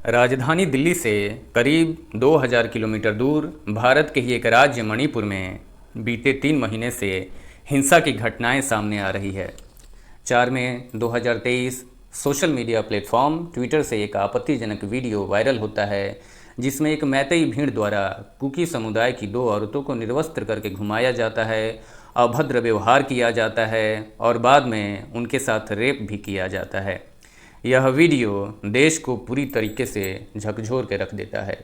राजधानी दिल्ली से करीब 2000 किलोमीटर दूर भारत के ही एक राज्य मणिपुर में बीते 3 महीने से हिंसा की घटनाएं सामने आ रही है। 4 मई 2023 सोशल मीडिया प्लेटफॉर्म ट्विटर से एक आपत्तिजनक वीडियो वायरल होता है जिसमें एक मैतेई भीड़ द्वारा कुकी समुदाय की 2 औरतों को निर्वस्त्र करके घुमाया जाता है, अभद्र व्यवहार किया जाता है और बाद में उनके साथ रेप भी किया जाता है। यह वीडियो देश को पूरी तरीके से झकझोर के रख देता है।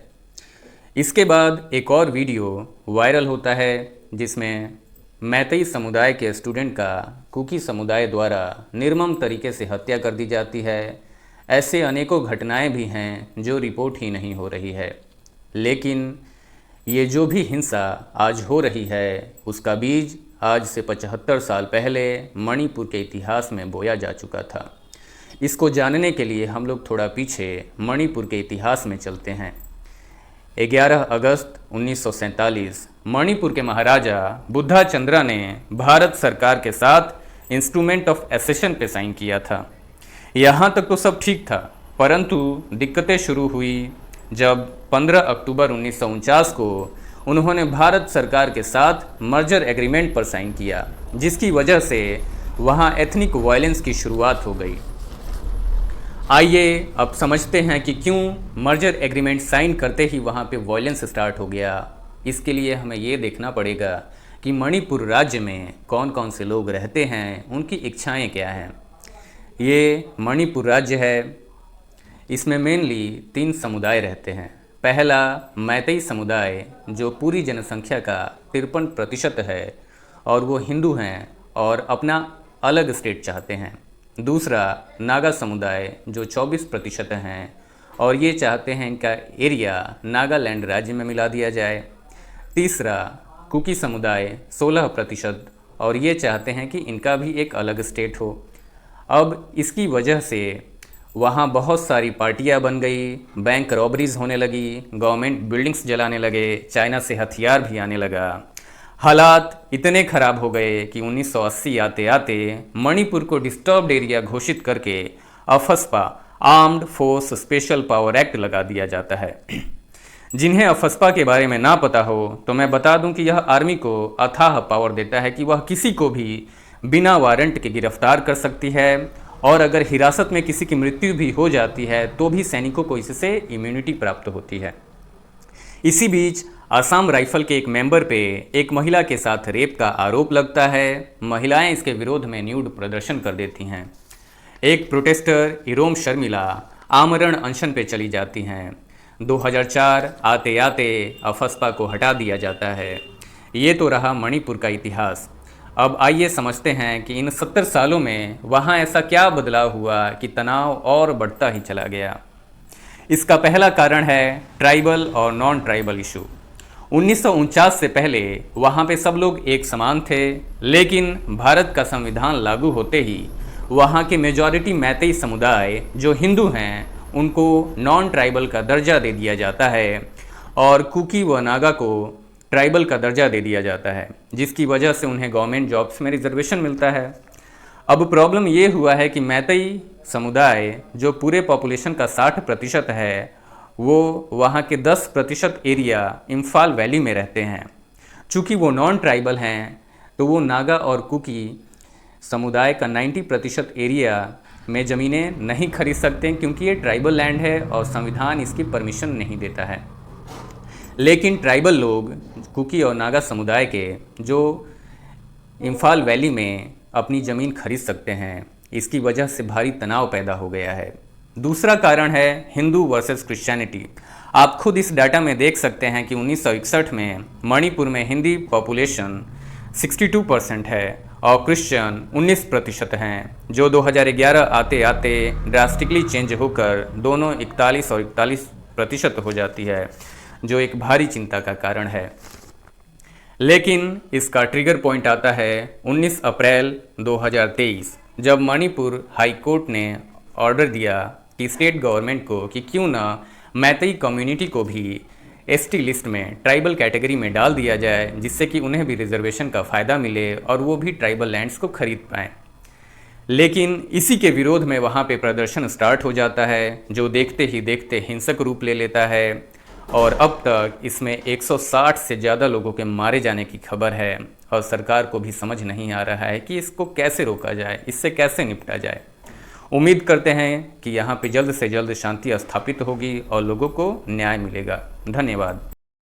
इसके बाद एक और वीडियो वायरल होता है जिसमें मैतेई समुदाय के स्टूडेंट का कुकी समुदाय द्वारा निर्मम तरीके से हत्या कर दी जाती है। ऐसे अनेकों घटनाएं भी हैं जो रिपोर्ट ही नहीं हो रही है। लेकिन ये जो भी हिंसा आज हो रही है उसका बीज आज से 75 साल पहले मणिपुर के इतिहास में बोया जा चुका था। इसको जानने के लिए हम लोग थोड़ा पीछे मणिपुर के इतिहास में चलते हैं। 11 अगस्त 1947 मणिपुर के महाराजा बुद्धा चंद्रा ने भारत सरकार के साथ इंस्ट्रूमेंट ऑफ एसेशन पे साइन किया था। यहाँ तक तो सब ठीक था, परंतु दिक्कतें शुरू हुई जब 15 अक्टूबर 1949 को उन्होंने भारत सरकार के साथ मर्जर एग्रीमेंट पर साइन किया, जिसकी वजह से वहाँ एथनिक वायलेंस की शुरुआत हो गई। आइए अब समझते हैं कि क्यों मर्जर एग्रीमेंट साइन करते ही वहाँ पे वायलेंस स्टार्ट हो गया। इसके लिए हमें ये देखना पड़ेगा कि मणिपुर राज्य में कौन कौन से लोग रहते हैं, उनकी इच्छाएं क्या हैं। ये मणिपुर राज्य है, इसमें मेनली 3 समुदाय रहते हैं। पहला मैतेई समुदाय जो पूरी जनसंख्या का 53% है और वो हिंदू हैं और अपना अलग स्टेट चाहते हैं। दूसरा नागा समुदाय जो 24% हैं और ये चाहते हैं इनका एरिया नागालैंड राज्य में मिला दिया जाए। तीसरा कुकी समुदाय 16% और ये चाहते हैं कि इनका भी एक अलग स्टेट हो। अब इसकी वजह से वहाँ बहुत सारी पार्टियाँ बन गई, बैंक रॉबरीज होने लगी, गवर्नमेंट बिल्डिंग्स जलाने लगे, चाइना से हथियार भी आने लगा। हालात इतने ख़राब हो गए कि 1980 आते आते मणिपुर को डिस्टर्ब्ड एरिया घोषित करके AFSPA armed force special power act लगा दिया जाता है। जिन्हें अफस्पा के बारे में ना पता हो तो मैं बता दूं कि यह आर्मी को अथाह पावर देता है कि वह किसी को भी बिना वारंट के गिरफ्तार कर सकती है और अगर हिरासत में किसी की मृत्यु भी हो जाती है तो भी सैनिकों को इससे इम्यूनिटी प्राप्त होती है। इसी बीच असम राइफल के एक मेंबर पे एक महिला के साथ रेप का आरोप लगता है। महिलाएं इसके विरोध में न्यूड प्रदर्शन कर देती हैं। एक प्रोटेस्टर इरोम शर्मिला आमरण अनशन पे चली जाती हैं। 2004 आते आते अफस्पा को हटा दिया जाता है। ये तो रहा मणिपुर का इतिहास। अब आइए समझते हैं कि इन 70 सालों में वहाँ ऐसा क्या बदलाव हुआ कि तनाव और बढ़ता ही चला गया। इसका पहला कारण है ट्राइबल और नॉन ट्राइबल इशू। 1949 से पहले वहाँ पे सब लोग एक समान थे, लेकिन भारत का संविधान लागू होते ही वहाँ के मेजॉरिटी मैतेई समुदाय जो हिंदू हैं उनको नॉन ट्राइबल का दर्जा दे दिया जाता है और कुकी व नागा को ट्राइबल का दर्जा दे दिया जाता है, जिसकी वजह से उन्हें गवर्नमेंट जॉब्स में रिजर्वेशन मिलता है। अब प्रॉब्लम ये हुआ है कि मैतेई समुदाय जो पूरे पॉपुलेशन का 60% है वो वहाँ के 10% एरिया इम्फाल वैली में रहते हैं। चूँकि वो नॉन ट्राइबल हैं तो वो नागा और कुकी समुदाय का 90% एरिया में ज़मीनें नहीं खरीद सकते क्योंकि ये ट्राइबल लैंड है और संविधान इसकी परमिशन नहीं देता है। लेकिन ट्राइबल लोग कुकी और नागा समुदाय के जो इम्फाल वैली में अपनी ज़मीन खरीद सकते हैं, इसकी वजह से भारी तनाव पैदा हो गया है। दूसरा कारण है हिंदू वर्सेस क्रिश्चियनिटी। आप खुद इस डाटा में देख सकते हैं कि 1961 में मणिपुर में हिंदी पॉपुलेशन 62% है और क्रिश्चियन 19% हैं, जो 2011 आते आते ड्रास्टिकली चेंज होकर दोनों 41 और 41% हो जाती है, जो एक भारी चिंता का कारण है। लेकिन इसका ट्रिगर पॉइंट आता है 19 अप्रैल 2023 जब मणिपुर हाई कोर्ट ने ऑर्डर दिया कि स्टेट गवर्नमेंट को कि क्यों ना मैतेई कम्युनिटी को भी एसटी लिस्ट में ट्राइबल कैटेगरी में डाल दिया जाए, जिससे कि उन्हें भी रिजर्वेशन का फ़ायदा मिले और वो भी ट्राइबल लैंड्स को खरीद पाएँ। लेकिन इसी के विरोध में वहाँ पे प्रदर्शन स्टार्ट हो जाता है, जो देखते ही देखते हिंसक रूप ले लेता है और अब तक इसमें 160 से ज़्यादा लोगों के मारे जाने की खबर है और सरकार को भी समझ नहीं आ रहा है कि इसको कैसे रोका जाए, इससे कैसे निपटा जाए। उम्मीद करते हैं कि यहाँ पे जल्द से जल्द शांति स्थापित होगी और लोगों को न्याय मिलेगा। धन्यवाद।